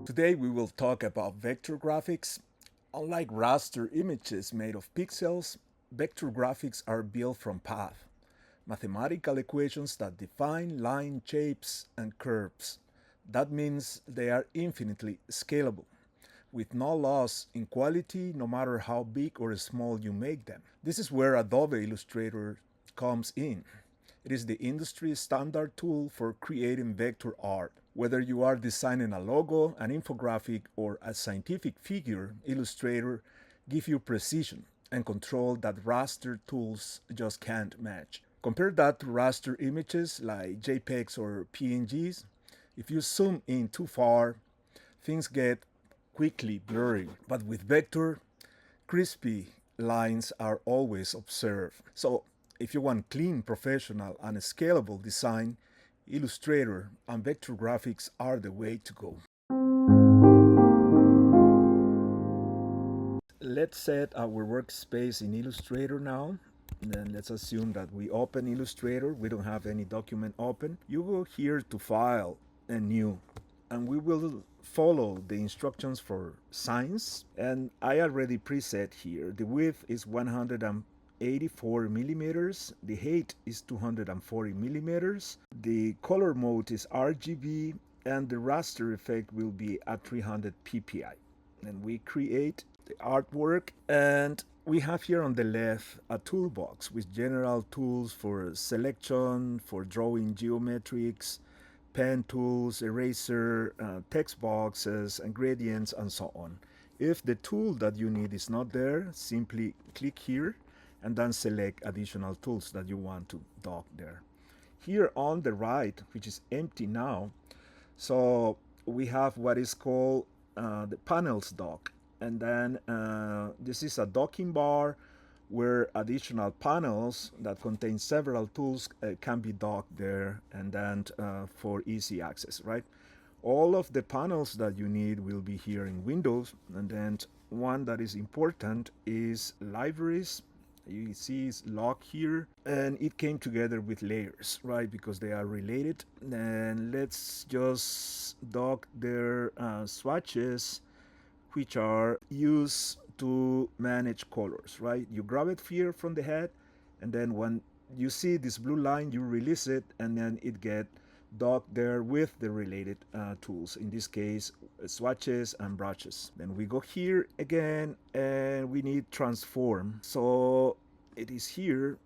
Today we will talk about vector graphics. Unlike raster images made of pixels, vector graphics are built from paths, mathematical equations that define line shapes and curves. That means they are infinitely scalable, with no loss in quality no matter how big or small you make them. This is where Adobe Illustrator comes in. It is the industry standard tool for creating vector art. Whether you are designing a logo, an infographic, or a scientific figure, Illustrator gives you precision and control that raster tools just can't match. Compare that to raster images like JPEGs or PNGs. If you zoom in too far, things get quickly blurry. But with vector, crispy lines are always observed. So if you want clean, professional, and scalable design, Illustrator and vector graphics are the way to go. Let's set our workspace in Illustrator now. And then let's assume that we open Illustrator. We don't have any document open. You go here to File and New, and we will follow the instructions for signs. And I already preset here. The width is 184 millimeters. The height is 240 millimeters. The color mode is RGB, and the raster effect will be at 300 ppi. And we create the artwork, and we have here on the left a toolbox with general tools for selection, for drawing geometrics, pen tools, eraser, text boxes, and gradients, and so on. If the tool that you need is not there, simply click here and then select additional tools that you want to dock there. Here on the right, which is empty now, so we have what is called the panels dock. And then this is a docking bar where additional panels that contain several tools can be docked there, and then for easy access, right? All of the panels that you need will be here in Windows, and then one that is important is libraries. You see it's locked here, and it came together with layers, right, because they are related. And let's just dock their swatches, which are used to manage colors, right? You grab it here from the head, and then when you see this blue line, you release it, and then it get docked there with the related tools, in this case swatches and brushes. Then we go here again, and we need transform, so it is here,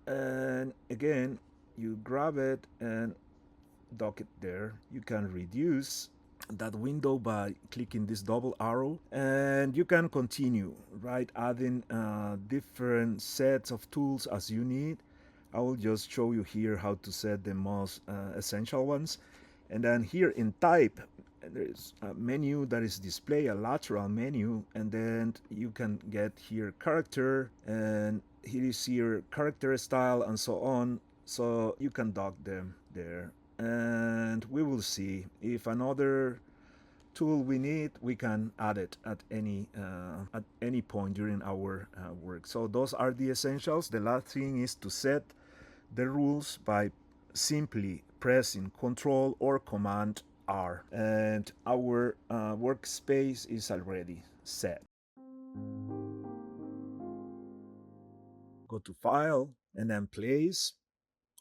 and again you grab it and dock it there. You can reduce that window by clicking this double arrow, and you can continue, right, adding different sets of tools as you need. I will just show you here how to set the most essential ones. And then here in type, there is a menu that is display, a lateral menu, and then you can get here character, and here is your character style, and so on. So you can dock them there, and we will see if another tool we need, we can add it at any point during our work. So those are the essentials. The last thing is to set the rules by simply pressing Control or Command R, and our workspace is already set. Go to File and then Place.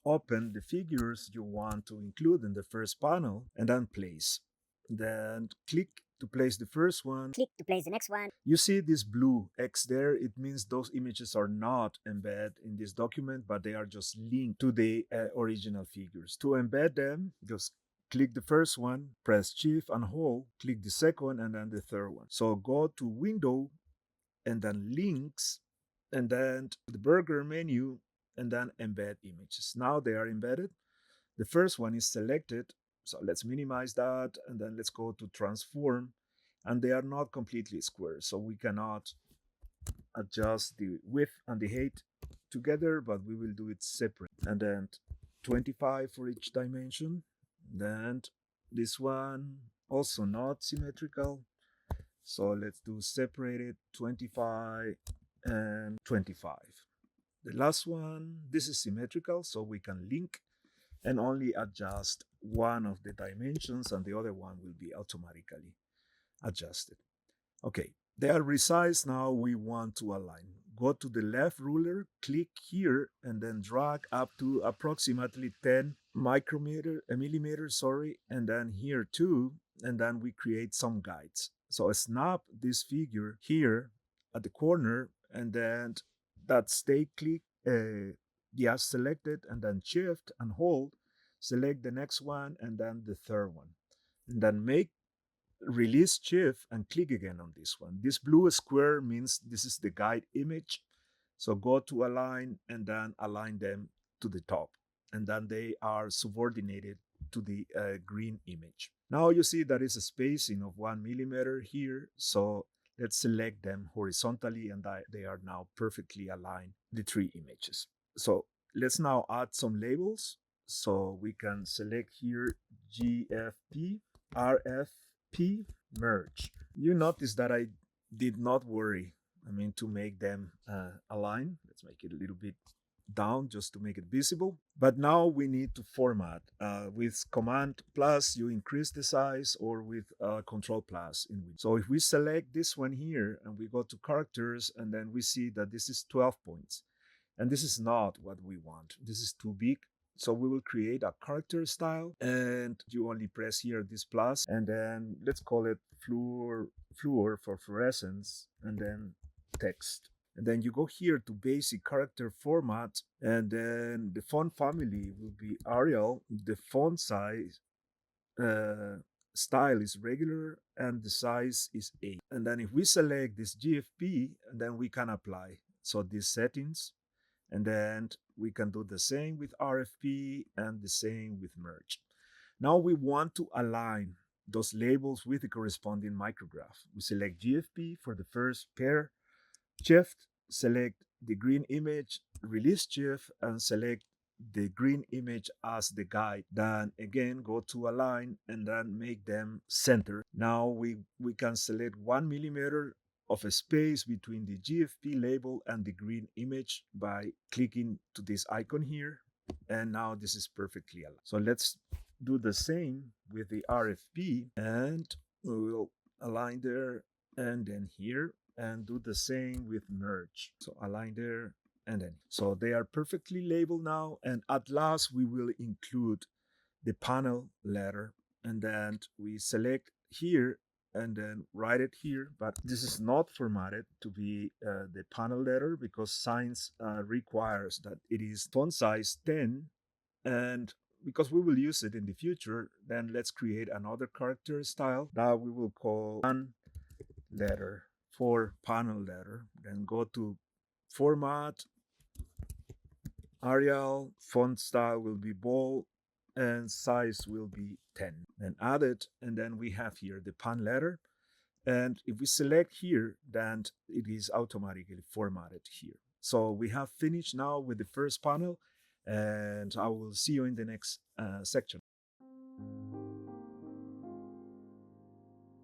Open the figures you want to include in the first panel, and then Place. Then click to place the first one. Click to place the next one. You see this blue X there? It means those images are not embedded in this document, but they are just linked to the original figures. To embed them, just click the first one, press Shift and hold, click the second, and then the third one. So go to Window, and then Links, and then the burger menu, and then Embed Images. Now they are embedded. The first one is selected, so let's minimize that, and then let's go to Transform, and they are not completely square, so we cannot adjust the width and the height together, but we will do it separate. And then 25 for each dimension. Then this one also not symmetrical, so let's do separated 25 and 25. The last one, this is symmetrical, so we can link and only adjust one of the dimensions, and the other one will be automatically adjusted. Okay, they are resized. Now we want to align. Go to the left ruler, click here, and then drag up to approximately 10 millimeters, sorry, and then here too, and then we create some guides. So snap this figure here at the corner, and then that stay click, yeah, select it, and then shift and hold, select the next one, and then the third one, and then make release shift and click again on this one. This blue square means this is the guide image. So go to align and then align them to the top. And then they are subordinated to the green image. Now you see there is a spacing of 1 millimeter here. So let's select them horizontally and they are now perfectly aligned, the three images. So let's now add some labels. So we can select here GFP, RFP, merge. You notice that I did not worry, to make them align. Let's make it a little bit down just to make it visible. But now we need to format. With Command plus, you increase the size, or with Control plus in Windows. So if we select this one here and we go to characters, and then we see that this is 12 points. And this is not what we want. This is too big. So we will create a character style, and you only press here this plus, and then let's call it fluor for fluorescence, and then text. And then you go here to basic character format, and then the font family will be Arial. The font size style is regular, and the size is 8. And then if we select this GFP, then we can apply. So these settings, and then we can do the same with RFP and the same with merge. Now we want to align those labels with the corresponding micrograph. We select GFP for the first pair, shift, select the green image, release shift, and select the green image as the guide. Then again, go to align and then make them center. Now we can select 1 millimeter of a space between the GFP label and the green image by clicking to this icon here. And now this is perfectly aligned. So let's do the same with the RFP, and we will align there and then here, and do the same with merge. So align there and then. So they are perfectly labeled now, and at last we will include the panel letter, and then we select here and then write it here, but this is not formatted to be the panel letter, because Science requires that it is font size 10, and because we will use it in the future, then let's create another character style that we will call pan letter for panel letter. Then go to format, Arial, font style will be bold, and size will be 10. Then add it, and then we have here the pan letter. And if we select here, then it is automatically formatted here. So we have finished now with the first panel, and I will see you in the next section.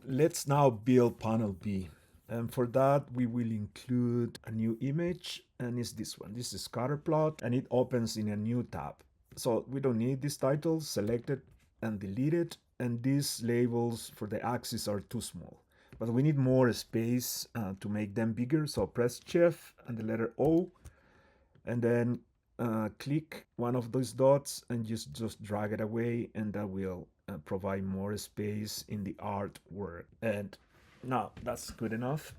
Let's now build panel B. And for that, we will include a new image, and it's this one. This is scatter plot, and it opens in a new tab. So we don't need this title. Select it and delete it. And these labels for the axis are too small, but we need more space to make them bigger. So press Shift and the letter O, and then click one of those dots and just drag it away, and that will provide more space in the artwork. And now that's good enough.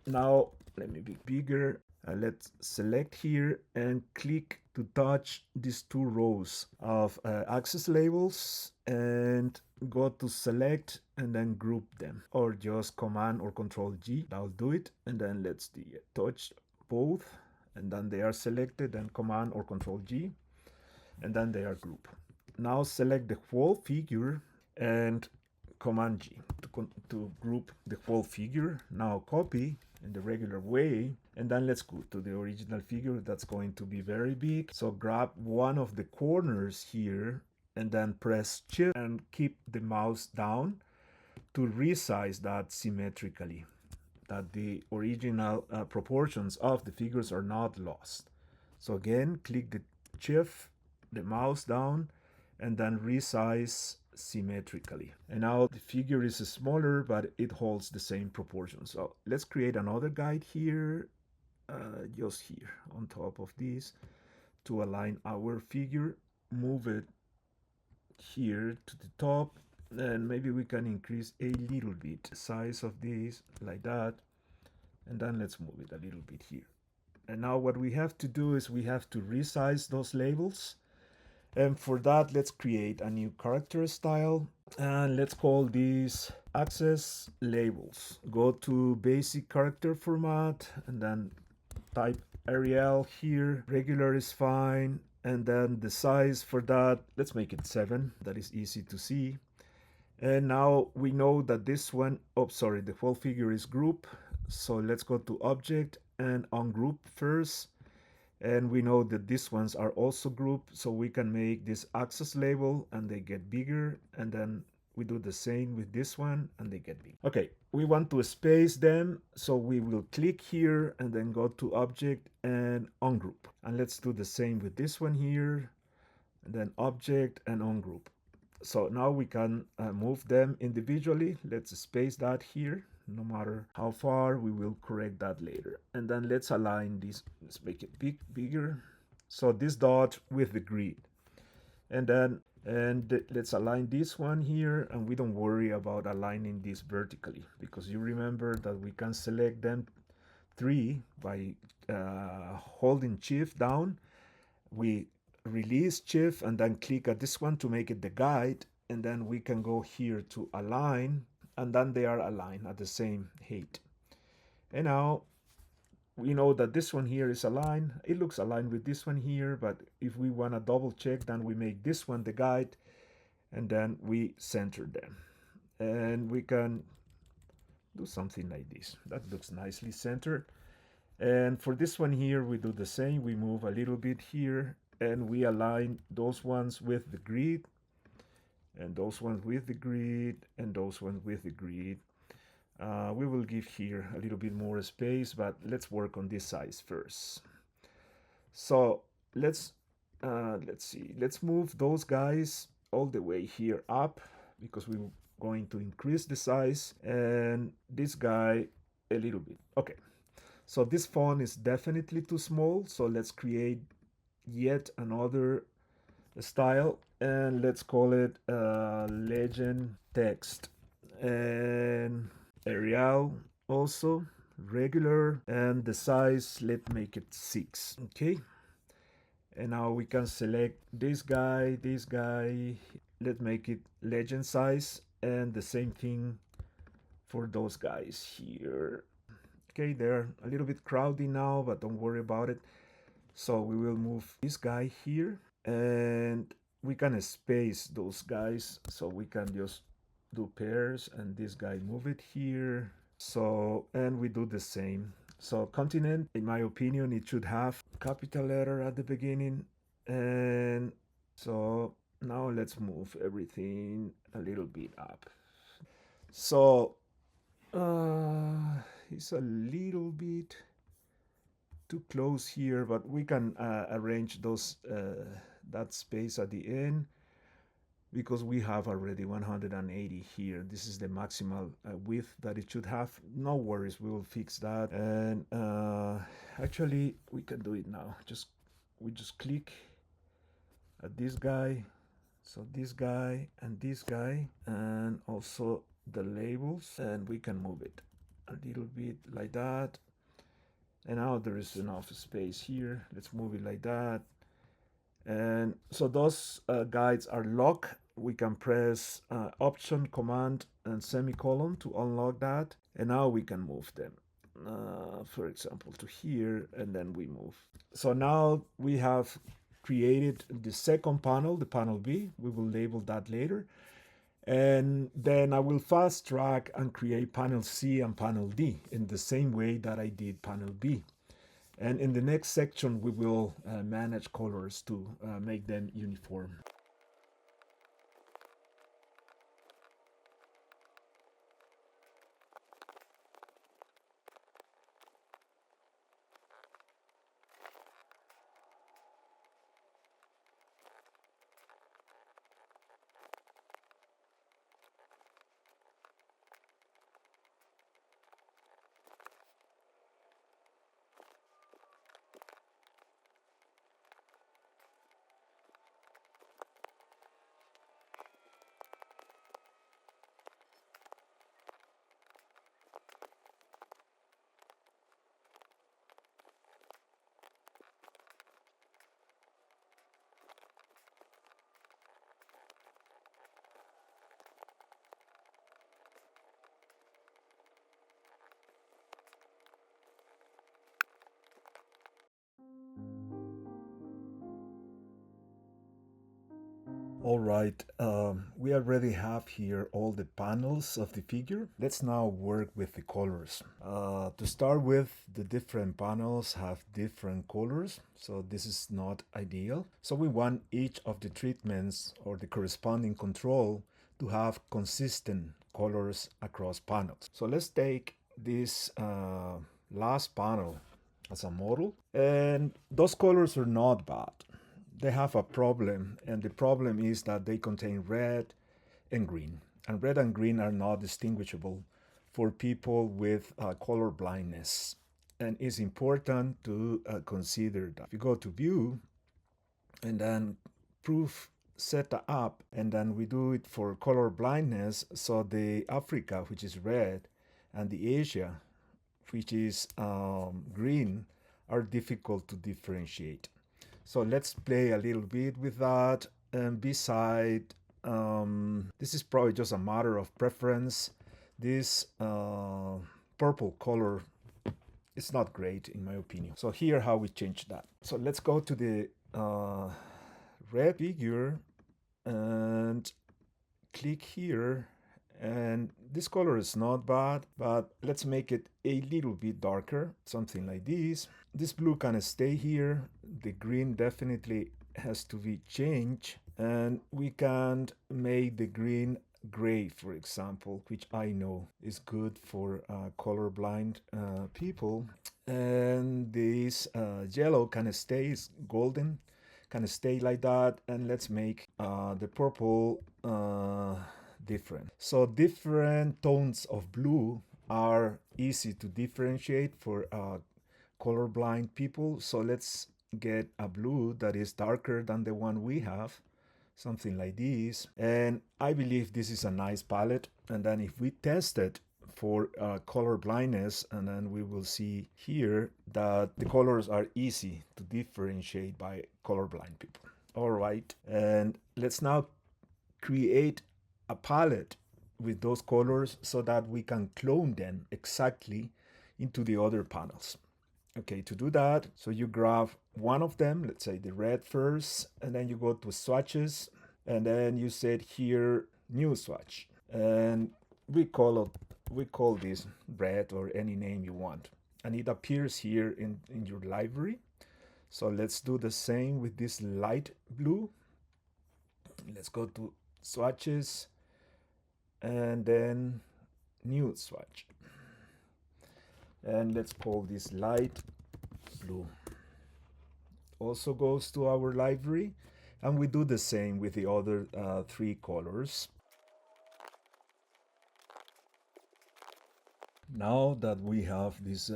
Now let me be bigger. Let's select here and click to touch these two rows of axis labels, and go to select and then group them, or just Command or Control G. That'll do it. And then let's touch both, and then they are selected, and Command or Control G, and then they are grouped. Now select the whole figure and Command G to group the whole figure. Now copy in the regular way, and then let's go to the original figure that's going to be very big. So grab one of the corners here, and then press Shift and keep the mouse down to resize that symmetrically, that the original proportions of the figures are not lost. So again, click the Shift, the mouse down, and then resize symmetrically. And now the figure is smaller, but it holds the same proportions. So let's create another guide here, just here on top of this, to align our figure. Move it here to the top, and maybe we can increase a little bit the size of this, like that, and then let's move it a little bit here. And now what we have to do is we have to resize those labels. And for that, let's create a new character style. And let's call these access labels. Go to basic character format and then type Arial here. Regular is fine. And then the size for that, let's make it 7. That is easy to see. And now we know that this one, oh, sorry, the whole figure is group. So let's go to object and ungroup first. And we know that these ones are also grouped, so we can make this access label and they get bigger, and then we do the same with this one and they get big. Okay, we want to space them, so we will click here and then go to object and ungroup. And let's do the same with this one here, and then object and ungroup. So now we can move them individually. Let's space that here. No matter how far, we will correct that later. And then let's align this. Let's make it bigger. So this dot with the grid. And then let's align this one here, and we don't worry about aligning this vertically, because you remember that we can select them 3 by holding shift down. We release shift and then click at this one to make it the guide, and then we can go here to align, and then they are aligned at the same height. And now we know that this one here is aligned. It looks aligned with this one here, but if we want to double check, then we make this one the guide, and then we center them. And we can do something like this. That looks nicely centered. And for this one here, we do the same. We move a little bit here, and we align those ones with the grid, and those ones with the grid, and those ones with the grid. We will give here a little bit more space, but let's work on this size first. So let's see. Let's move those guys all the way here up, because we're going to increase the size, and this guy a little bit. Okay. So this font is definitely too small. So let's create yet another style, and let's call it legend text, and Arial also regular, and the size, let's make it 6. Okay, and now we can select this guy, let's make it legend size, and the same thing for those guys here. Okay, they're a little bit crowded now, but don't worry about it. So we will move this guy here, and we can space those guys, so we can just do pairs, and this guy move it here. So, and we do the same. So continent, in my opinion, it should have capital letter at the beginning. And so now let's move everything a little bit up. So it's a little bit too close here, but we can arrange those that space at the end, because we have already 180 here. This is the maximal width that it should have. No worries, we will fix that. And actually we can do it now. We just click at this guy, so this guy and this guy, and also the labels, and we can move it a little bit like that. And now there is enough space here. Let's move it like that. And so those guides are locked. We can press Option, Command, and semicolon to unlock that. And now we can move them, for example, to here, and then we move. So now we have created the second panel, the panel B. We will label that later. And then I will fast track and create panel C and panel D in the same way that I did panel B. And in the next section, we will manage colors to make them uniform. All right, we already have here all the panels of the figure. Let's now work with the colors. To start with, the different panels have different colors, so this is not ideal. So we want each of the treatments or the corresponding control to have consistent colors across panels. So let's take this last panel as a model, and those colors are not bad. They have a problem, and the problem is that they contain red and green, and red and green are not distinguishable for people with color blindness, and it's important to consider that. If you go to view and then proof set up, and then we do it for color blindness, so the Africa, which is red, and the Asia, which is green, are difficult to differentiate. So let's play a little bit with that. And beside, this is probably just a matter of preference. This purple color is not great in my opinion. So here how we change that. So let's go to the red figure and click here. And this color is not bad, but let's make it a little bit darker, something like this. This blue can stay here. The green definitely has to be changed, and we can make the green gray, for example, which I know is good for colorblind people. And this yellow can stay, is golden, can stay like that. And let's make the purple different. So different tones of blue are easy to differentiate for colorblind people. So let's get a blue that is darker than the one we have, something like this. And I believe this is a nice palette. And then if we test it for color blindness, and then we will see here that the colors are easy to differentiate by colorblind people. All right, and let's now create a palette with those colors so that we can clone them exactly into the other panels. Okay, to do that, so you grab one of them, let's say the red first, and then you go to swatches, and then you set here new swatch, and we call this red or any name you want, and it appears here in your library. So let's do the same with this light blue. Let's go to swatches and then new swatch, and let's call this light blue. Also goes to our library, and we do the same with the other three colors. Now that we have this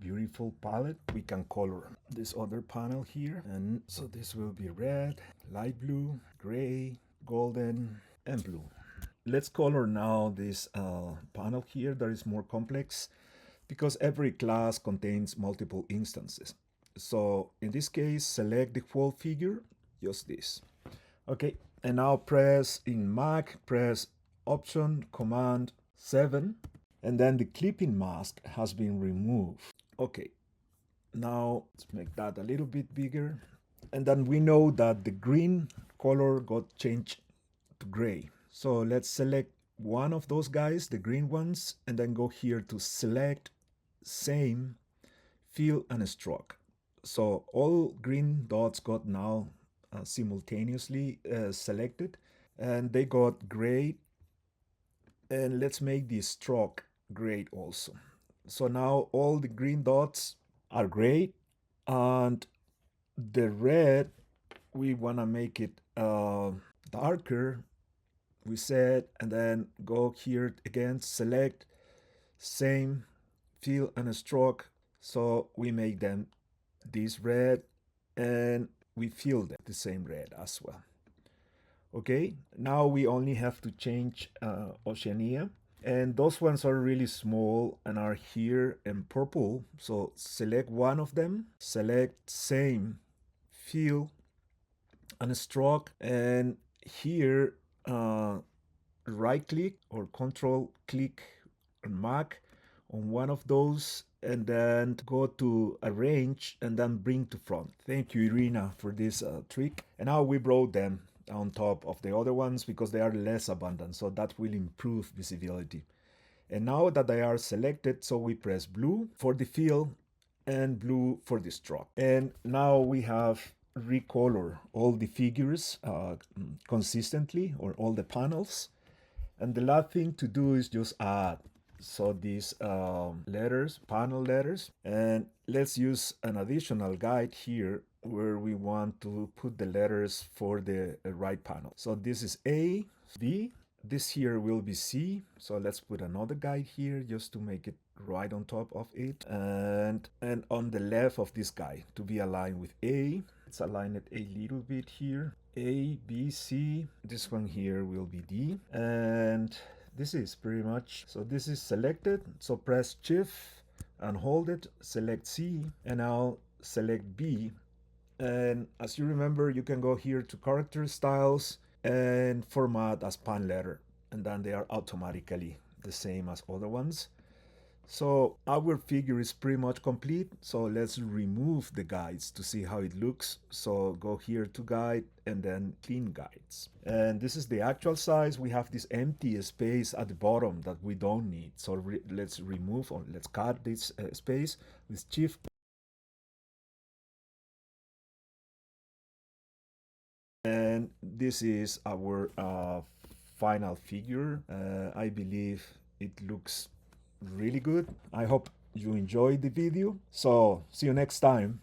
beautiful palette, we can color this other panel here, and so this will be red, light blue, gray, golden, and blue. Let's color now this panel here that is more complex, because every class contains multiple instances. So in this case, select the whole figure, just this. Okay, and now press in Mac, press Option Command 7, and then the clipping mask has been removed. Okay, now let's make that a little bit bigger. And then we know that the green color got changed to gray. So let's select one of those guys, the green ones, and then go here to select, same, fill, and stroke. So all green dots got now simultaneously selected, and they got gray. And let's make the stroke gray also. So now all the green dots are gray, and the red, we want to make it darker, we said, and then go here again, select, same, fill, and stroke. So we make them this red, and we fill them the same red as well. Okay, now we only have to change Oceania, and those ones are really small and are here in purple. So select one of them, select same, fill, and stroke, and here right click or control click on Mac on one of those, and then go to arrange and then bring to front. Thank you, Irina, for this trick. And now we brought them on top of the other ones because they are less abundant, so that will improve visibility. And now that they are selected, so we press blue for the fill and blue for the stroke. And now we have recolor all the figures consistently, or all the panels. And the last thing to do is just add so these letters, panel letters, and let's use an additional guide here where we want to put the letters for the right panel. So this is A, B, this here will be C. So let's put another guide here just to make it right on top of it, and on the left of this guide to be aligned with A. Let's align it a little bit here. A, B, C. This one here will be D, and this is pretty much, so this is selected, so press Shift and hold it, select C, and now select B. And as you remember, you can go here to character styles and format as pan letter, and then they are automatically the same as other ones. So our figure is pretty much complete. So let's remove the guides to see how it looks. So go here to guide and then clean guides. And this is the actual size. We have this empty space at the bottom that we don't need. So let's remove, or let's cut this space with Shift. And this is our final figure. I believe it looks really good. I hope you enjoyed the video. So see you next time.